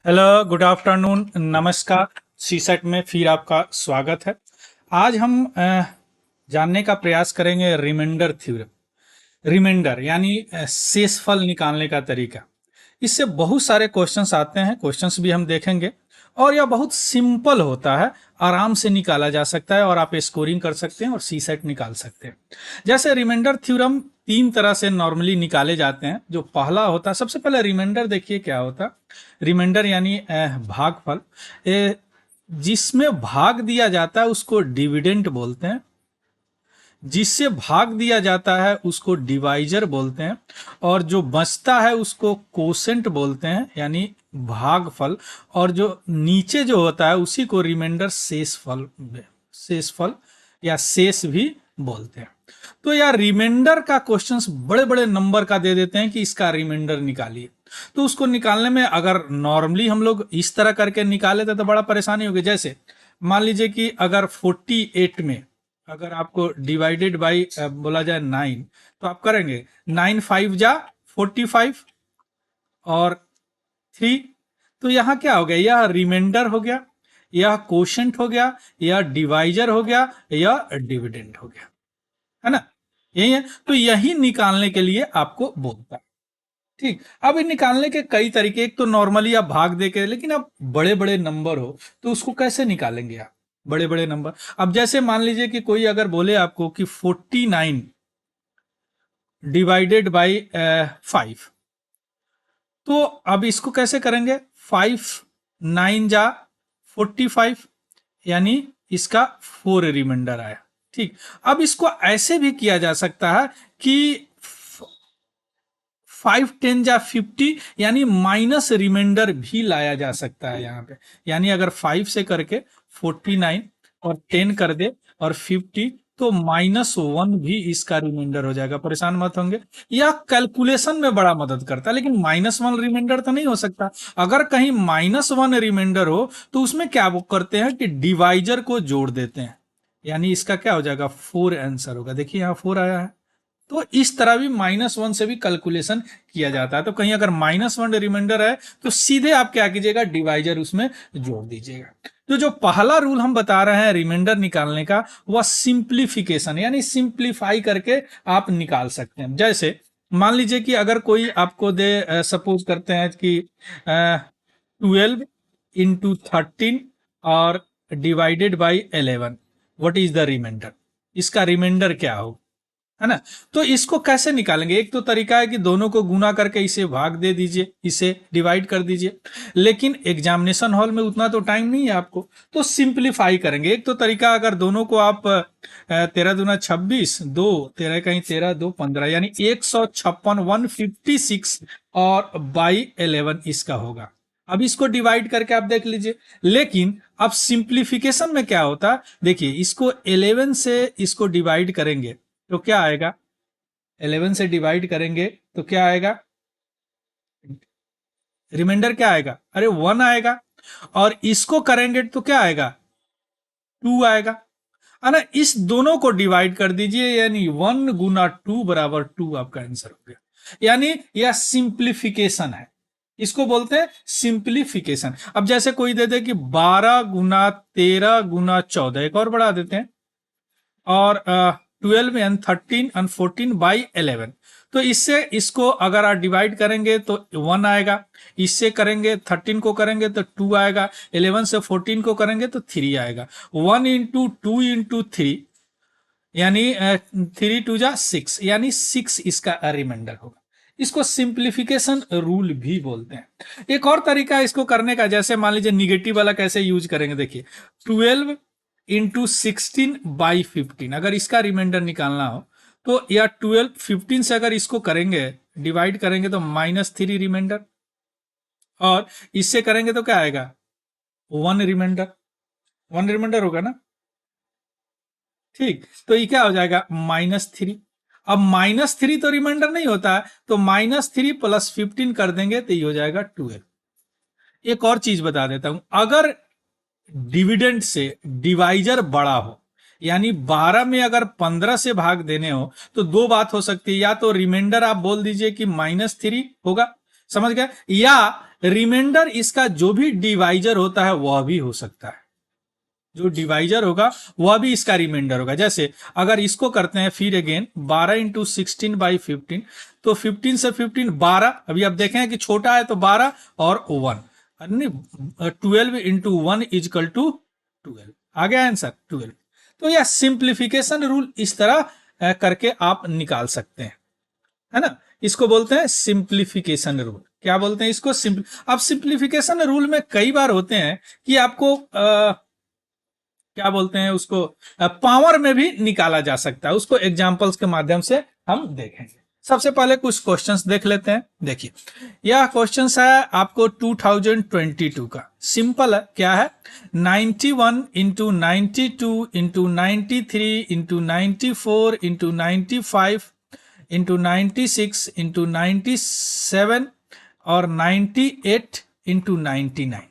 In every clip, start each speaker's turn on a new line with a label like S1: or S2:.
S1: Hello, good afternoon, नमस्कार। CSAT में फिर आपका स्वागत है। आज हम जानने का प्रयास करेंगे रिमाइंडर थ्योरम। रिमाइंडर यानी शेषफल निकालने का तरीका। इससे बहुत सारे क्वेश्चंस आते हैं, क्वेश्चंस भी हम देखेंगे और यह बहुत सिंपल होता है, आराम से निकाला जा सकता है और आप स्कोरिंग कर सकते हैं और सी सेट निकाल सकते हैं। जैसे रिमाइंडर थ्योरम तीन तरह से नॉर्मली निकाले जाते हैं। जो पहला होता है, सबसे पहले रिमाइंडर देखिए क्या होता है। रिमाइंडर यानी भागफल, जिसमें भाग दिया जाता है उसको डिविडेंड बोलते हैं, जिससे भाग दिया जाता है उसको डिवाइजर बोलते हैं, और जो बचता है उसको कोसेंट बोलते हैं यानी भागफल, और जो नीचे जो होता है उसी को रिमाइंडर शेषफल या शेष भी बोलते हैं। तो यार रिमाइंडर का क्वेश्चंस बड़े बड़े नंबर का दे देते हैं कि इसका रिमाइंडर निकालिए। तो उसको निकालने में अगर नॉर्मली हम लोग इस तरह करके निकाले तो बड़ा परेशानी होगी। जैसे मान लीजिए कि अगर 48 में अगर आपको डिवाइडेड बाई बोला जाए 9, तो आप करेंगे 9 5 जा 45 और 3। तो यहाँ क्या हो गया, यह रिमाइंडर हो गया, यह कोशेंट हो गया, यह डिवाइजर हो गया, यह डिविडेंड हो गया, है ना। यही है। तो यही निकालने के लिए आपको बोलता है। ठीक, अब ये निकालने के कई तरीके। एक तो नॉर्मली आप भाग दे के, लेकिन अब बड़े बड़े नंबर हो तो उसको कैसे निकालेंगे आप, बड़े बड़े नंबर। अब जैसे मान लीजिए कि कोई अगर बोले आपको कि 49 डिवाइडेड बाई 5, तो अब इसको कैसे करेंगे। 5 9 जा 45 यानी इसका 4 रिमाइंडर आया। ठीक, अब इसको ऐसे भी किया जा सकता है कि 5 10 जा 50 यानी माइनस रिमाइंडर भी लाया जा सकता है यहाँ पे। यानी अगर 5 से करके 49 और 10 कर दे और 50, तो -1 भी इसका रिमाइंडर हो जाएगा। परेशान मत होंगे, यह कैलकुलेशन में बड़ा मदद करता है। लेकिन -1 रिमाइंडर तो नहीं हो सकता। अगर कहीं -1 रिमाइंडर हो तो उसमें क्या वो करते हैं कि डिवाइजर को जोड़ देते हैं, यानी इसका क्या हो जाएगा 4 आंसर होगा। देखिए यहाँ 4 आया है। तो इस तरह भी -1 से भी कैलकुलेशन किया जाता है। तो कहीं अगर -1 रिमाइंडर है तो सीधे आप क्या कीजिएगा, डिवाइजर उसमें जोड़ दीजिएगा। तो जो पहला रूल हम बता रहे हैं रिमाइंडर निकालने का, वह सिंप्लीफिकेशन यानी सिंप्लीफाई करके आप निकाल सकते हैं। जैसे मान लीजिए कि अगर कोई आपको दे, सपोज करते हैं कि 12 इंटू 13 और divided by 11, what is the remainder. इसका रिमाइंडर क्या हो, है ना। तो इसको कैसे निकालेंगे। एक तो तरीका है कि दोनों को गुना करके इसे भाग दे दीजिए, इसे डिवाइड कर दीजिए। लेकिन एग्जामिनेशन हॉल में उतना तो टाइम नहीं है आपको, तो सिंप्लीफाई करेंगे। एक तो तरीका, अगर दोनों को आप 13 दूना 26, 2 13 कहीं 13 2 15 यानी 156 156 और बाई 11 इसका होगा। अब इसको डिवाइड करके आप देख लीजिए। लेकिन अब सिंप्लीफिकेशन में क्या होता है, देखिए इसको 11 से इसको डिवाइड करेंगे तो क्या आएगा। 11 से डिवाइड करेंगे तो क्या आएगा, रिमाइंडर क्या आएगा, अरे 1 आएगा। और इसको करेंगे तो क्या आएगा, 2 आएगा, है ना। इस दोनों को डिवाइड कर दीजिए यानी 1 गुना 2 बराबर 2 आपका आंसर हो गया। यानी यह सिंप्लीफिकेशन है, इसको बोलते हैं सिंप्लीफिकेशन। अब जैसे कोई दे दे कि 12 गुना 13 गुना 14, एक और बढ़ा देते हैं, और 12 एंड 13 एंड 14 बाई 11। तो इससे इसको अगर आप डिवाइड करेंगे तो 1 आएगा, इससे करेंगे 13 को करेंगे तो 2 आएगा, 11 से 14 को करेंगे तो 3 आएगा। 1 इंटू 2 इंटू 3 यानी 3 2 जा 6 यानी 6 इसका रिमाइंडर होगा। इसको सिंप्लीफिकेशन रूल भी बोलते हैं। एक और तरीका है इसको करने का, जैसे मान लीजिए निगेटिव वाला कैसे यूज करेंगे, देखिए 12 इंटू 16 बाई 15, अगर इसका रिमाइंडर निकालना हो तो या 12 15 से अगर इसको करेंगे डिवाइड करेंगे तो -3 रिमाइंडर, और इससे करेंगे तो क्या आएगा 1 रिमाइंडर, 1 रिमाइंडर होगा ना। ठीक, तो ये क्या हो जाएगा -3। अब -3 तो रिमाइंडर नहीं होता है, तो -3 प्लस 15 कर देंगे तो ये हो जाएगा 12। एक और चीज बता देता हूं, अगर डिविडेंड से डिवाइजर बड़ा हो, यानी 12 में अगर 15 से भाग देने हो, तो दो बात हो सकती है। या तो रिमाइंडर आप बोल दीजिए कि -3 होगा, समझ गए, या रिमाइंडर इसका जो भी डिवाइजर होता है वह भी हो सकता है, जो डिवाइजर होगा वह भी इसका रिमाइंडर होगा। जैसे अगर इसको करते हैं फिर अगेन 12 इंटू 16/15, तो 15 से 15 12, अभी आप देखें कि छोटा है तो 12 और 1, 12 इंटू 1 इजकल टू 12, आ गया आंसर 12। तो यह सिंप्लीफिकेशन रूल इस तरह करके आप निकाल सकते हैं, है ना। इसको बोलते हैं सिंप्लीफिकेशन रूल। क्या बोलते हैं इसको? अब सिंप्लीफिकेशन रूल में कई बार होते हैं कि आपको क्या बोलते हैं उसको, पावर में भी निकाला जा सकता है, उसको एग्जांपल्स के माध्यम से हम देखेंगे। सबसे पहले कुछ क्वेश्चंस देख लेते हैं। देखिए यह क्वेश्चंस है आपको 2022 का, सिंपल है। क्या है? 91 into 92 into 93 into 94 into 95 into 96 into 97 और 98 इंटू 99।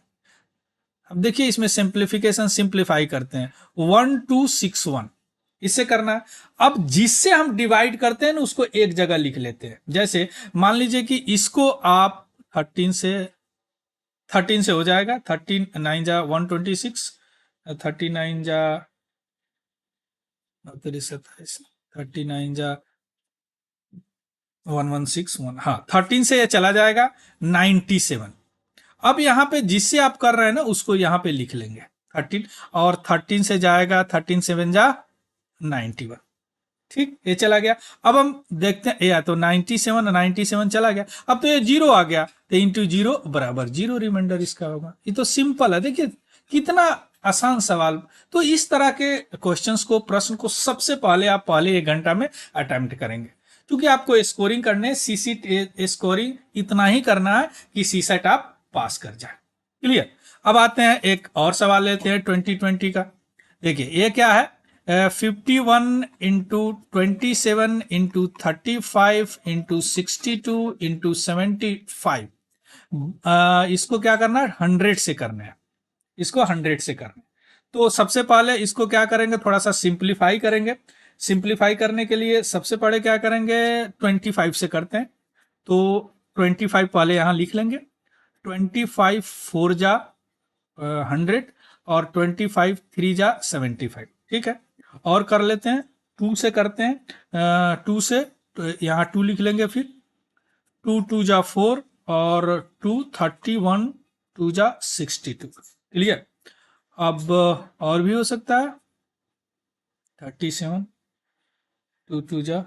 S1: अब देखिए इसमें सिंप्लीफिकेशन सिंप्लीफाई करते हैं, 1261 इससे करना है। अब जिससे हम डिवाइड करते हैं ना उसको एक जगह लिख लेते हैं। जैसे मान लीजिए कि इसको आप 13 से हो जाएगा, 13 9 जा 126, 39 जा 27, 39 जा 1161, हाँ 13 से ये चला जाएगा 97। अब यहां पे जिससे आप कर रहे हैं ना उसको यहां पे लिख लेंगे 13, और 13 से जाएगा 13 7 जा 91, ठीक, ये चला गया। अब हम देखते हैं, या तो 97 चला गया। अब तो ये जीरो आ गया, तो इंटू जीरो बराबर जीरो, रिमाइंडर इसका होगा। ये तो सिंपल है, देखिए कितना आसान सवाल। तो इस तरह के क्वेश्चंस को, प्रश्न को सबसे पहले आप पहले 1 घंटा में अटेम्प्ट करेंगे, क्योंकि आपको स्कोरिंग करने, सीसीट स्कोरिंग इतना ही करना है कि सीसेट आप पास कर जाए। क्लियर। अब आते हैं एक और सवाल लेते हैं 2020 का। देखिए ये क्या है, 51 इंटू 27 इंटू 35 इंटू 62 इंटू 75। इसको क्या करना है? 100 से करना है, इसको 100 से करना है। तो सबसे पहले इसको क्या करेंगे, थोड़ा सा सिंप्लीफाई करेंगे। सिंप्लीफाई करने के लिए सबसे पहले क्या करेंगे, 25 से करते हैं। तो 25 पहले यहां लिख लेंगे, 25 4 जा 100 और 25 3 जा 75, ठीक है। और कर लेते हैं 2 से करते हैं, 2 से तो यहाँ 2 लिख लेंगे, फिर 2 2 जा 4 और 2 31 2 जा 62। क्लियर। अब और भी हो सकता है, 37 2 2 जा,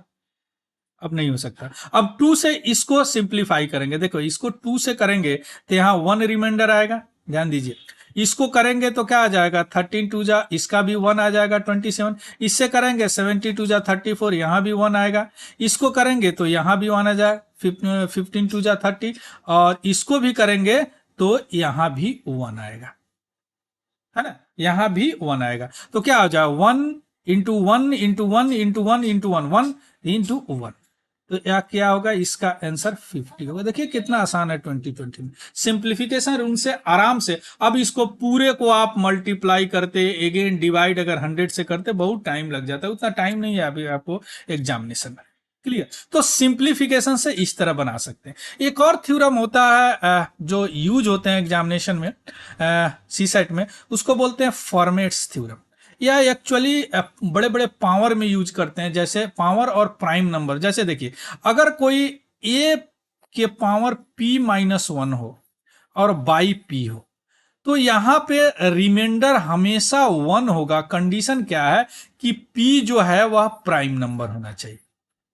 S1: अब नहीं हो सकता। अब 2 से इसको सिंप्लीफाई करेंगे। देखो इसको 2 से करेंगे तो यहाँ 1 रिमाइंडर आएगा, ध्यान दीजिए। इसको करेंगे तो क्या आ जाएगा, 13 2 जा, इसका भी 1 आ जाएगा 27। इससे करेंगे 72 जा 34, यहाँ भी 1 आएगा। इसको करेंगे तो यहाँ भी 1 आ जाए, 15 2 जा 30, और इसको भी करेंगे तो यहाँ भी 1 आएगा, है ना, यहाँ भी 1 आएगा। तो क्या हो जाए, 1 into 1 into 1 into 1 into 1, 1 into 1। तो यह क्या होगा, इसका आंसर 50 होगा। देखिए कितना आसान है 2020 में, सिंप्लीफिकेशन रूल से आराम से। अब इसको पूरे को आप मल्टीप्लाई करते, अगेन डिवाइड अगर 100 से करते बहुत टाइम लग जाता है, उतना टाइम नहीं है अभी आपको एग्जामिनेशन में। क्लियर। तो सिंप्लीफिकेशन से इस तरह बना सकते हैं। एक और थ्योरम होता है जो यूज होते हैं एग्जामिनेशन में, सीसेट में, उसको बोलते हैं फॉर्मेट्स थ्योरम। यह एक्चुअली बड़े बड़े पावर में यूज करते हैं, जैसे पावर और प्राइम नंबर। जैसे देखिए अगर कोई a के पावर p-1 हो और बाई p हो, तो यहां पे रिमाइंडर हमेशा 1 होगा। कंडीशन क्या है कि p जो है वह प्राइम नंबर होना चाहिए।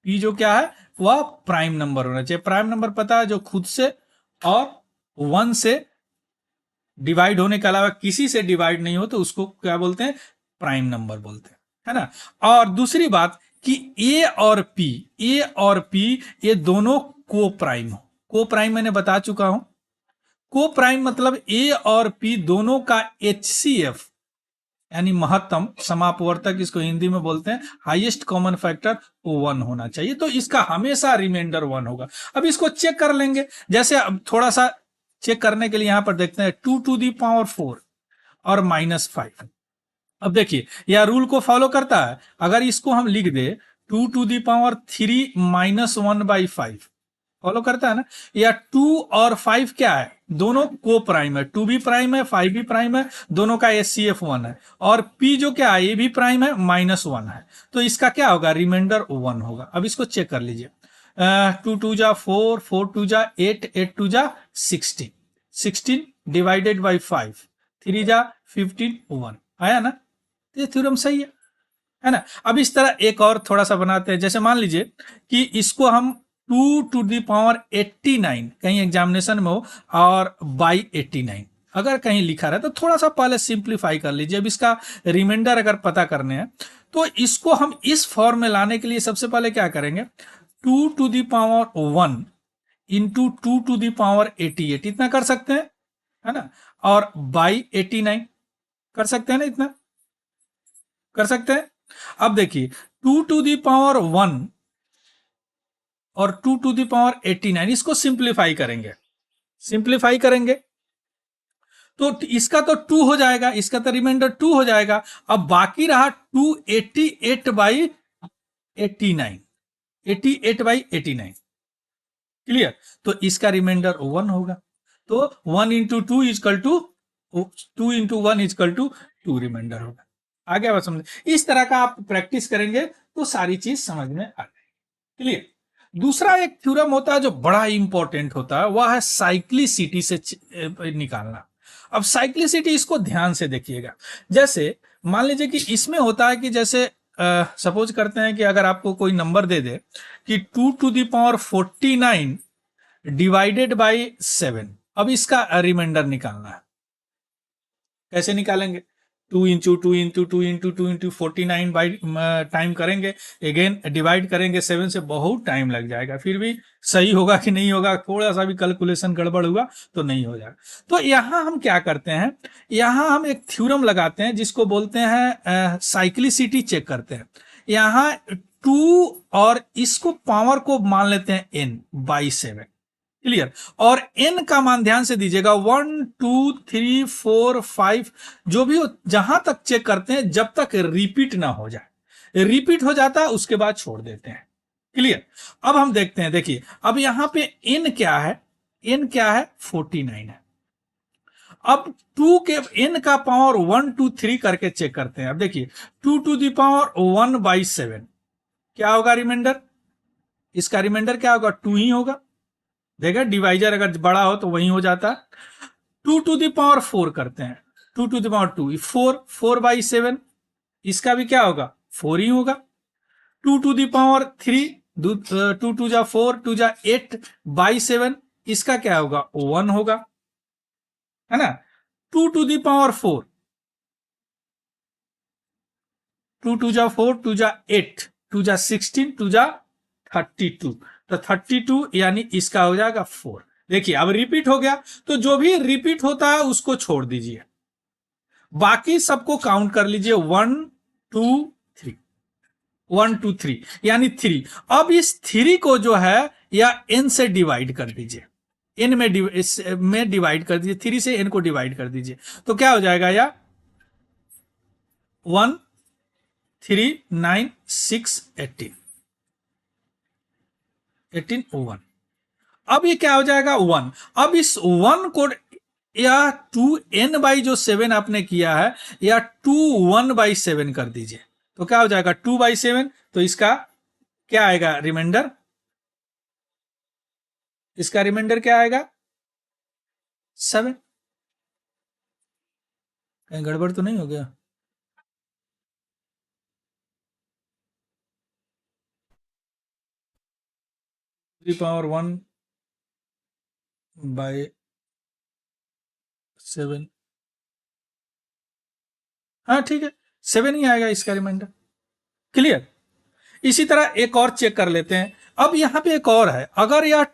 S1: p जो क्या है वह प्राइम नंबर होना चाहिए। प्राइम नंबर पता है, जो खुद से और 1 से डिवाइड होने के अलावा किसी से डिवाइड नहीं हो तो उसको क्या बोलते हैं, प्राइम नंबर बोलते हैं, है ना। और दूसरी बात कि ए और पी ये दोनों को प्राइम हो। को प्राइम मैंने बता चुका हूं। को प्राइम मतलब ए और पी दोनों का HCF यानी महत्तम समापवर्तक, इसको हिंदी में बोलते हैं हाईएस्ट कॉमन फैक्टर, 1 होना चाहिए। तो इसका हमेशा रिमाइंडर 1 होगा। अब इसको चेक कर लेंगे। जैसे अब थोड़ा सा चेक करने के लिए यहां पर देखते हैं 2 टू दी पावर 4 और -5। अब देखिए यह रूल को फॉलो करता है। अगर इसको हम लिख दे 2 टू दी पावर 3 -1/5, फॉलो करता है ना। या 2 और 5 क्या है, दोनों को प्राइम है, 2 भी प्राइम है, 5 भी प्राइम है, दोनों का एचसीएफ 1 है, और पी जो क्या है ये भी प्राइम है, -1 है, तो इसका क्या होगा, रिमाइंडर 1 होगा। अब इसको चेक कर लीजिए, 2 2 जा 4, 4 2 जा 8, 8 2 जा 16, 16 डिवाइडेड बाई 5, 3 जा 15, 1 आया ना, तो ये थ्योरम सही है ना। अब इस तरह एक और थोड़ा सा बनाते हैं, जैसे मान लीजिए कि इसको हम 2 टू द पावर 89 कहीं एग्जामिनेशन में हो और बाई 89 अगर कहीं लिखा रहा है, तो थोड़ा सा पहले सिंप्लीफाई कर लीजिए। अब इसका रिमाइंडर अगर पता करने हैं तो इसको हम इस फॉर्म में लाने के लिए सबसे पहले क्या करेंगे, 2 to the power 1 into 2 to the power 88 इतना कर सकते हैं, है ना, और बाई 89 कर सकते हैं ना, इतना कर सकते हैं। अब देखिए 2 टू द पावर 1 और 2 टू द पावर 89 इसको सिंप्लीफाई करेंगे, सिंप्लीफाई करेंगे तो इसका तो 2 हो जाएगा, इसका तो रिमाइंडर 2 हो जाएगा। अब बाकी रहा 288 बाई 89, 88 बाई 89, क्लियर, तो इसका रिमाइंडर 1 होगा। तो 1 into 2 equal to 2 into 1 equal to 2 remainder होगा। आगे बात समझ, इस तरह का आप प्रैक्टिस करेंगे तो सारी चीज समझ में आ जाएगी, क्लियर। दूसरा एक थ्योरम होता है जो बड़ा इंपॉर्टेंट होता है, वह है साइक्लिसिटी से निकालना। अब साइक्लिसिटी इसको ध्यान से देखिएगा, जैसे मान लीजिए कि इसमें होता है कि जैसे सपोज करते हैं कि अगर आपको कोई नंबर दे दे कि 2 to the power 49 divided by 7, अब इसका रिमाइंडर निकालना है, कैसे निकालेंगे, 2 into 2 into 2 into 2 into 49 by time करेंगे, अगेन डिवाइड करेंगे 7 से, बहुत टाइम लग जाएगा, फिर भी सही होगा कि नहीं होगा, थोड़ा सा भी कैलकुलेशन गड़बड़ हुआ तो नहीं हो जाएगा। तो यहां हम क्या करते हैं, यहां हम एक थ्योरम लगाते हैं जिसको बोलते हैं साइक्लिसिटी चेक करते हैं। यहां 2 और इसको पावर को मान लेते हैं n बाई 7, क्लियर, और n का मान ध्यान से दीजिएगा, 1 2 3 4 5 जो भी हो, जहां तक चेक करते हैं जब तक रिपीट ना हो जाए, रिपीट हो जाता है उसके बाद छोड़ देते हैं, क्लियर। अब हम देखते हैं, देखिए अब यहां पे n क्या है, n क्या है 49 है। अब 2 के n का पावर 1 2 3 करके चेक करते हैं। अब देखिए 2 टू द पावर 1 बाई 7 क्या होगा रिमाइंडर, इसका रिमाइंडर क्या होगा, 2 ही होगा, देखा डिवाइजर अगर बड़ा हो तो वही हो जाता है। 2 टू द पावर 4 करते हैं, 2 टू द पावर 2 4, 4 बाई 7 इसका भी क्या होगा 4 ही होगा। 2 टू द पावर 3, 2 टू जा 4, 2 जा 8 बाई 7 इसका क्या होगा 1 होगा, है ना। 2 टू द पावर 4, 2 टू जा 4, 2 जा 8, 2 जा 16, 2 जा 32, तो 32 यानी इसका हो जाएगा 4। देखिए अब रिपीट हो गया, तो जो भी रिपीट होता है उसको छोड़ दीजिए, बाकी सबको काउंट कर लीजिए, 1 2 3, 1 2 3 यानी 3। अब इस 3 को जो है या n से डिवाइड कर दीजिए, n में डिवाइड कर दीजिए, 3 से n को डिवाइड कर दीजिए, तो क्या हो जाएगा, या 1 3 9 6 18, 18 1। अब ये क्या हो जाएगा 1। अब इस 1 को या 2n बाई जो 7 आपने किया है, या 2 1 बाई 7 कर दीजिए, तो क्या हो जाएगा 2 बाई 7, तो इसका क्या आएगा रिमाइंडर, इसका रिमाइंडर क्या आएगा 7। कहीं गड़बड़ तो नहीं हो गया, पावर 1 बाई 7, हाँ ठीक है 7 ही आएगा इसका रिमाइंडर, क्लियर। इसी तरह एक और चेक कर लेते हैं। अब यहां पे एक और है, अगर यह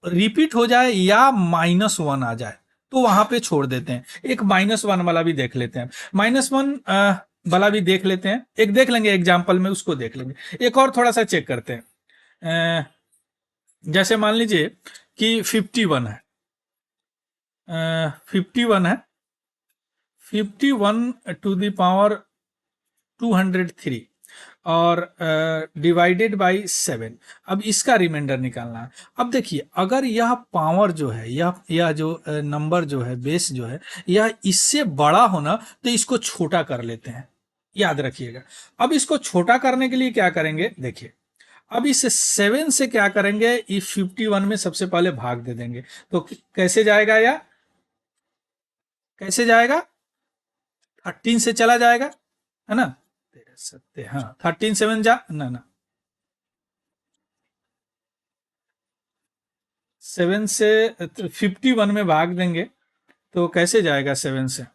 S1: रिपीट हो जाए या -1 आ जाए तो वहां पे छोड़ देते हैं। एक -1 वाला भी देख लेते हैं, -1 वाला भी देख लेते हैं, एक देख लेंगे एग्जाम्पल में, उसको देख लेंगे। एक और थोड़ा सा चेक करते हैं, जैसे मान लीजिए कि 51 है, 51 है, 51 टू द पावर 203, और डिवाइडेड बाई 7। अब इसका रिमाइंडर निकालना है। अब देखिए, अगर यह पावर जो है, यह जो नंबर जो है, बेस जो है, यह इससे बड़ा होना, तो इसको छोटा कर लेते हैं, याद रखिएगा। अब इसको छोटा करने के लिए क्या करेंगे, देखिए, अब इस 7 से क्या करेंगे, इस 51 में सबसे पहले भाग दे देंगे। तो कैसे जाएगा, या कैसे जाएगा, 13 से चला जाएगा, है ना, 13 हाँ, 13 7 जा ना ना, 7 से 51 में भाग देंगे तो कैसे जाएगा, 7 से,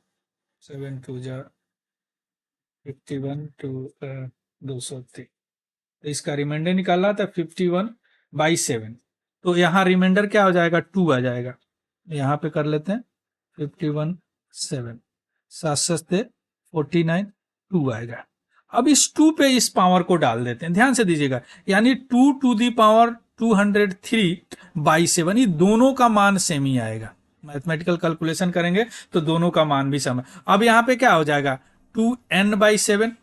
S1: 7 2 जा 51 टू 203। तो इसका रिमाइंडर निकालना था 51/7। तो यहाँ रिमाइंडर क्या हो जाएगा, 2 आ जाएगा। यहाँ पे कर लेते हैं 51/7, 7 49, 2 आएगा। अब इस 2 पे इस पावर को डाल देते हैं, ध्यान से दीजिएगा, यानी 2 टू दी पावर 203/7, ये दोनों का मान सेम ही आएगा। मैथमेटिकल कैलकुलेशन करेंगे तो दोनों का मान भी सम है। अब यहाँ पे क्या हो जाएगा, 2n/7।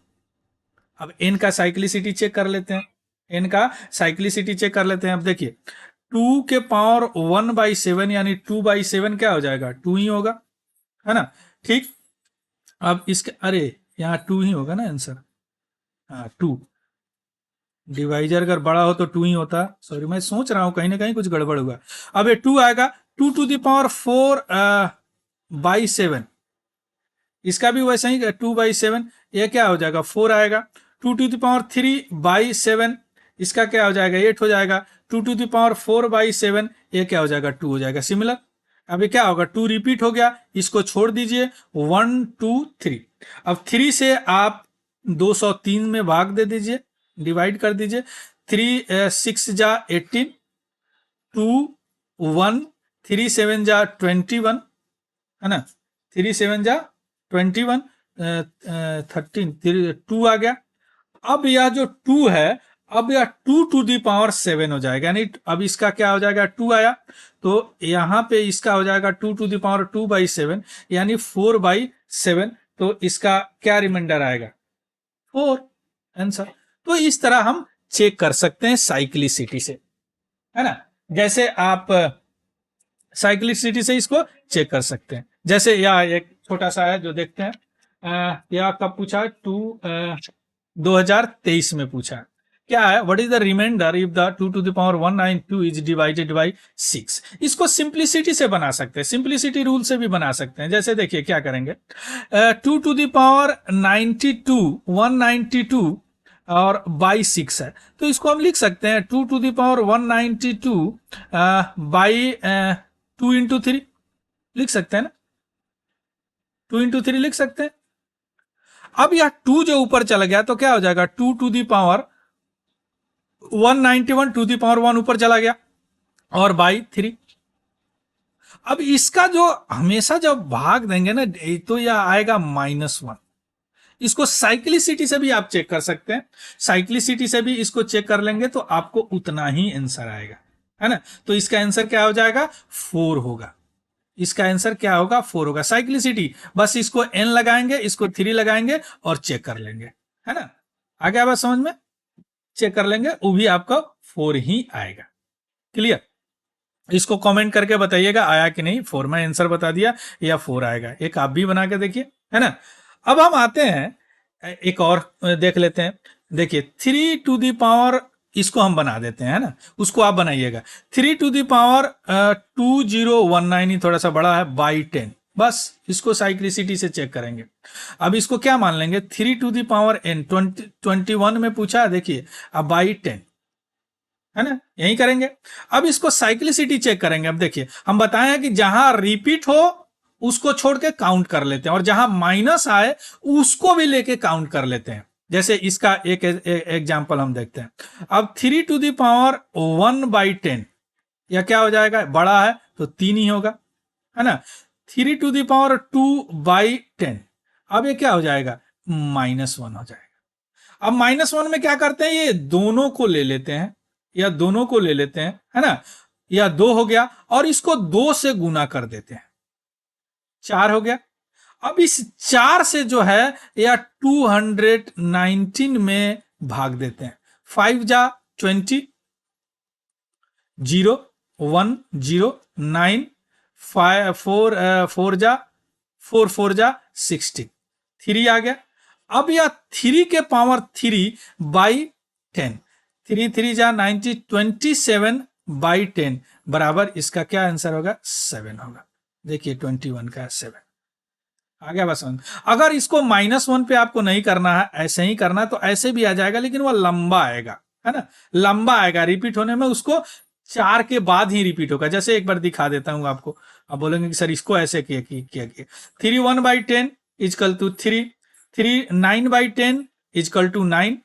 S1: अब n का साइक्लिसिटी चेक कर लेते हैं, n का साइक्लिसिटी चेक कर लेते हैं। अब देखिए, 2 के पावर 1/7 यानी 2/7 क्या हो जाएगा, 2 ही होगा, है ना, ठीक। अब इसके, अरे यहाँ 2 ही होगा ना आंसर, हाँ 2। डिवाइजर अगर बड़ा हो तो 2 ही होता, सॉरी मैं सोच रहा हूं कहीं ना कहीं कुछ गड़बड़ हुआ। अब ये 2 आएगा, 2 टू द पावर 4/7, इसका भी वैसा ही 2/7, ये क्या हो जाएगा, 4 आएगा। 2 टू द पावर 3/7, इसका क्या हो जाएगा, 8 हो जाएगा। 2 टू द पावर 4/7, ये क्या हो जाएगा, 2 हो जाएगा, सिमिलर। अब ये क्या होगा, 2 रिपीट हो गया, इसको छोड़ दीजिए, 1 2 3। अब 3 से आप 203 में भाग दे दीजिए, डिवाइड कर दीजिए। 3 6 जा 18, 2 1, 3 7 जा 21, है ना, 3 7 जा 21, 13, 2 आ गया। अब यह जो 2 है, अब यह 2 टू दी पावर 7 हो जाएगा, यानी अब इसका क्या हो जाएगा, 2 आया, तो यहां पे इसका हो जाएगा 2 टू दी पावर 2/7 यानी 4/7। तो इसका क्या रिमाइंडर आएगा, 4 आंसर। तो इस तरह हम चेक कर सकते हैं साइक्लिसिटी से, है ना, जैसे आप साइक्लिसिटी से इसको चेक कर सकते हैं। जैसे यह एक छोटा सा है जो देखते हैं, यह कब पूछा, 2023 में पूछा। क्या है, what is the remainder if the 2 to the power 192 is divided by 6। इसको सिंप्लिसिटी से बना सकते हैं, सिंप्लिसिटी रूल से भी बना सकते हैं। जैसे देखिए क्या करेंगे, 2 टू द पावर 92 192 और बाई 6 है, तो इसको हम लिख सकते हैं 2 to the power 192 by 2 into 3 लिख सकते हैं ना, 2 इंटू 3 लिख सकते हैं। अब यह 2 जो ऊपर चला गया तो क्या हो जाएगा, 2 to the power 191 to the power 1 ऊपर चला गया और बाई 3। अब इसका जो हमेशा जब भाग देंगे ना, तो यह आएगा -1। इसको साइक्लिसिटी से भी आप चेक कर सकते हैं, साइक्लिसिटी से भी इसको चेक कर लेंगे तो आपको उतना ही आंसर आएगा, है ना। तो इसका आंसर क्या हो जाएगा, 4 होगा। इसका आंसर क्या होगा, 4 होगा। साइक्लिसिटी बस इसको n लगाएंगे, इसको 3 लगाएंगे और चेक कर लेंगे, है ना। आ गया बात समझ में, चेक कर लेंगे, वो भी आपका 4 ही आएगा। क्लियर, इसको कमेंट करके बताइएगा आया कि नहीं, 4 में आंसर बता दिया या 4 आएगा, एक आप भी बना के देखिए, है ना। अब हम आते हैं एक और देख लेते हैं। देखिए 3 टू दी पावर, इसको हम बना देते हैं, है ना, उसको आप बनाइएगा। 3 टू दी पावर 2019, ही थोड़ा सा बड़ा है, बाई 10, बस इसको साइक्लिसिटी से चेक करेंगे। अब इसको क्या मान लेंगे, 3 टू दी पावर n 21 में पूछा, देखिए अब बाई 10, है ना, यही करेंगे। अब इसको साइक्लिसिटी चेक करेंगे। अब देखिए हम बताएं कि जहां रिपीट हो उसको छोड़ के काउंट कर लेते हैं, और जहां माइनस आए उसको भी लेके काउंट कर लेते हैं। जैसे इसका एक एग्जांपल हम देखते हैं। अब 3 टू दी पावर 1/10, यह क्या हो जाएगा, बड़ा है तो 3 ही होगा, है ना। 3 टू दी पावर 2/10, अब ये क्या हो जाएगा, -1 हो जाएगा। अब -1 में क्या करते हैं, ये दोनों को ले लेते हैं, या दोनों को ले लेते हैं, है ना, या 2 हो गया और इसको 2 से गुना कर देते हैं, 4 हो गया। अब इस 4 से जो है या 219 में भाग देते हैं। 5 जा 20, 0 1 0 9, 4 जा 4 जा 16, 3 आ गया। अब यह 3 के पावर 3 बाई 10, 3 3 जा 90, 27 बाई 10 बराबर इसका क्या आंसर होगा? 7 होगा। देखिए 21 का 7 आ गया बस। अगर इसको -1 पे आपको नहीं करना है, ऐसे ही करना है, तो ऐसे भी आ जाएगा, लेकिन वह लंबा आएगा, है ना, लंबा आएगा। रिपीट होने में उसको 4 के बाद ही रिपीट होगा। जैसे एक बार दिखा देता हूं आपको। आप बोलेंगे कि सर इसको ऐसे किया 3 1 by 10 equal to 3, 3 9 by 10 equal to 9।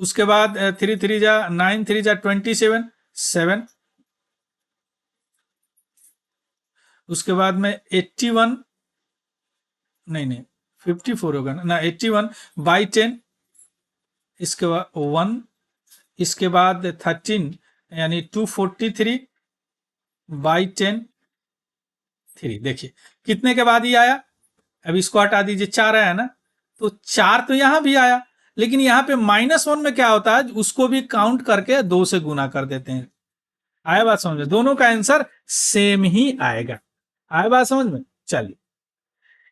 S1: उसके बाद 3 3 जा 9, 3 जा 27, 7। उसके बाद में 81, नहीं 54 होगा ना 81 बाई 10, इसके बाद 1, इसके बाद 13 यानी 243 बाई 10 3। देखिए कितने के बाद ही आया? अब इसको हटा दीजिए, 4 आया ना, तो 4 तो यहां भी आया, लेकिन यहां पे -1 में क्या होता है, उसको भी काउंट करके 2 से गुना कर देते हैं। आया बात समझ में? दोनों का आंसर सेम ही आएगा। आया बात समझ में? चलिए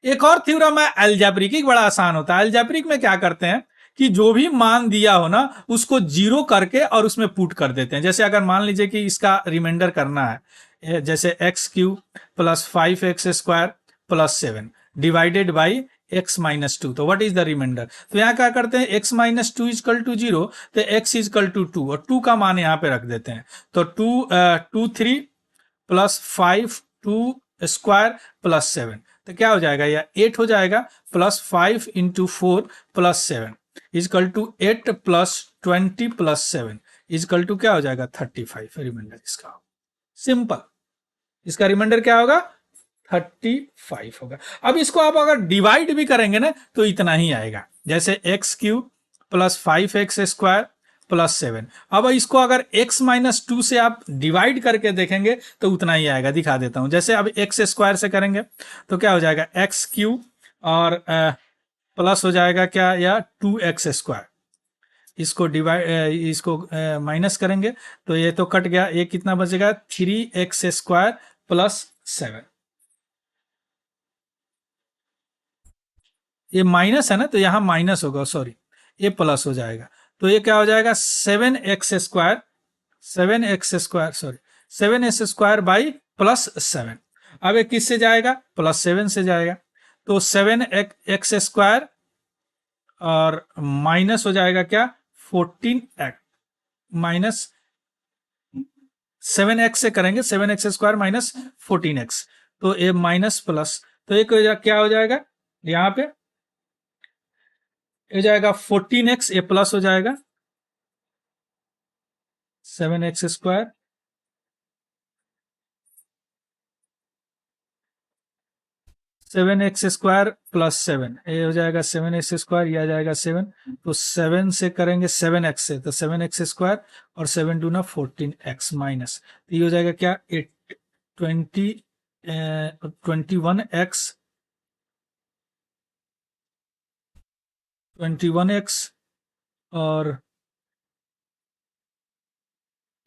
S1: एक और थ्योरम है अलजेब्रिक, बड़ा आसान होता है। अलजेब्रिक में क्या करते हैं कि जो भी मान दिया हो ना, उसको जीरो करके और उसमें पुट कर देते हैं। जैसे अगर मान लीजिए कि इसका रिमाइंडर करना है, जैसे x³ plus 5x² plus 7 divided by x-2, तो व्हाट इज द रिमाइंडर? तो यहाँ क्या करते हैं, x-2 इजकल टू 0, तो x इजकल टू 2, और 2 का मान यहाँ पे रख देते हैं। तो 2 3 प्लस 5 2 स्क्वायर प्लस 7, तो क्या हो जाएगा? या 8 हो जाएगा, plus 5 into 4 plus 7 equal to 8 plus 20 plus 7 equal to क्या हो जाएगा? 35 रिमाइंडर इसका। सिंपल, इसका रिमाइंडर क्या होगा? 35 होगा। अब इसको आप अगर डिवाइड भी करेंगे ना, तो इतना ही आएगा। जैसे x³ प्लस 5x² प्लस 7। अब इसको अगर x-2 से आप डिवाइड करके देखेंगे तो उतना ही आएगा। दिखा देता हूं। जैसे अब x² से करेंगे तो क्या हो जाएगा? x³ और प्लस हो जाएगा क्या, या 2x²। इसको डिवाइड इसको माइनस करेंगे तो ये तो कट गया, ये कितना बचेगा? 3x² plus 7। ये माइनस है ना, तो यहां माइनस होगा, सॉरी, ये प्लस हो जाएगा। तो ये क्या हो जाएगा? 7x², 7x², sorry 7x² by plus 7। अब ये किससे जाएगा? प्लस 7 से जाएगा। तो 7x² और माइनस हो जाएगा क्या? 14x माइनस 7x से करेंगे, 7x² माइनस 14x, तो ये माइनस प्लस, तो एक क्या हो जाएगा यहाँ पे? हो जाएगा 14x, ये प्लस हो जाएगा 7x², 7x² प्लस 7, ये हो जाएगा 7x², ये आ जाएगा 7। तो 7 से करेंगे 7x से, तो 7x² और 7 2 ना 14x माइनस, तो ये हो जाएगा क्या? 21x 21x और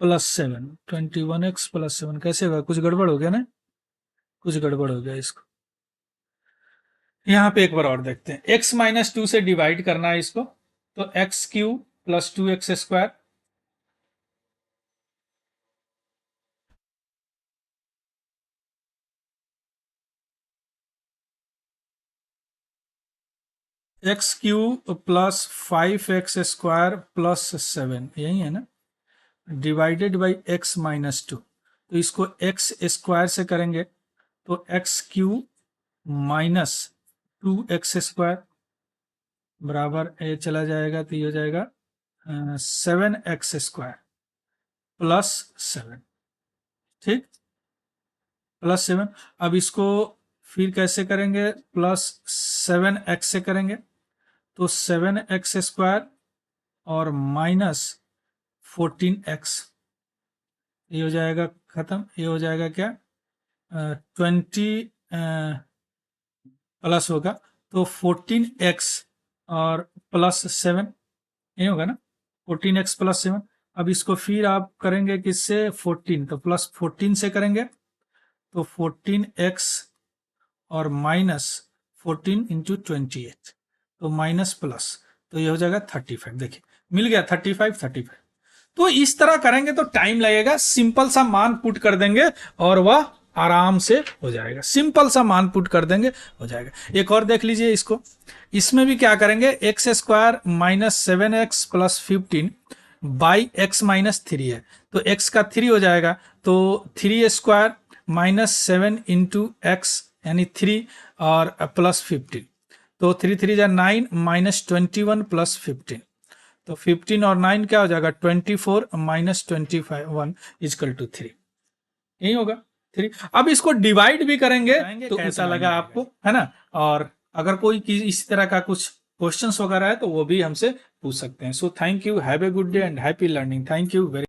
S1: प्लस 7, 21x प्लस 7 कैसे होगा? कुछ गड़बड़ हो गया ना, कुछ गड़बड़ हो गया इसको। यहाँ पे एक बार और देखते हैं। x-2 से डिवाइड करना है इसको, तो x³ plus 2x², x³ plus 5x² plus 7, यही है ना, डिवाइडेड बाई x-2। तो इसको x² से करेंगे तो x³ माइनस 2x² बराबर ये चला जाएगा, तो ये हो जाएगा 7x² प्लस 7। ठीक, प्लस 7। अब इसको फिर कैसे करेंगे? प्लस 7x से करेंगे, तो 7x² और माइनस 14x, ये हो जाएगा खत्म। ये हो जाएगा क्या? 20 प्लस होगा, तो 14x और प्लस 7, ये होगा ना, 14x प्लस 7। अब इसको फिर आप करेंगे किससे, 14, तो प्लस 14 से करेंगे, तो 14x और माइनस 14 इंटू 28, तो माइनस प्लस, तो ये हो जाएगा 35। देखिए मिल गया 35। तो इस तरह करेंगे तो टाइम लगेगा, सिंपल सा मान पुट कर देंगे और वह आराम से हो जाएगा। सिंपल सा मान पुट कर देंगे, हो जाएगा। एक और देख लीजिए इसको, इसमें भी क्या करेंगे, x square minus 7x plus 15 by x minus 3 है, तो x का 3 हो जाएगा, तो 3 स्क्वायर माइनस 7 इंटू एक्स यानी 3 और प्लस 15, तो 3 3 जा 9 माइनस 21 प्लस 15, तो 15 और 9 क्या हो जाएगा, 24 माइनस 21 इजकल टू 3, यही होगा 3। अब इसको डिवाइड भी करेंगे तो कैसा लगा आपको, है ना। और अगर कोई इसी तरह का कुछ क्वेश्चंस वगैरह है तो वो भी हमसे पूछ सकते हैं। So thank you, have a good day and happy learning. Thank you very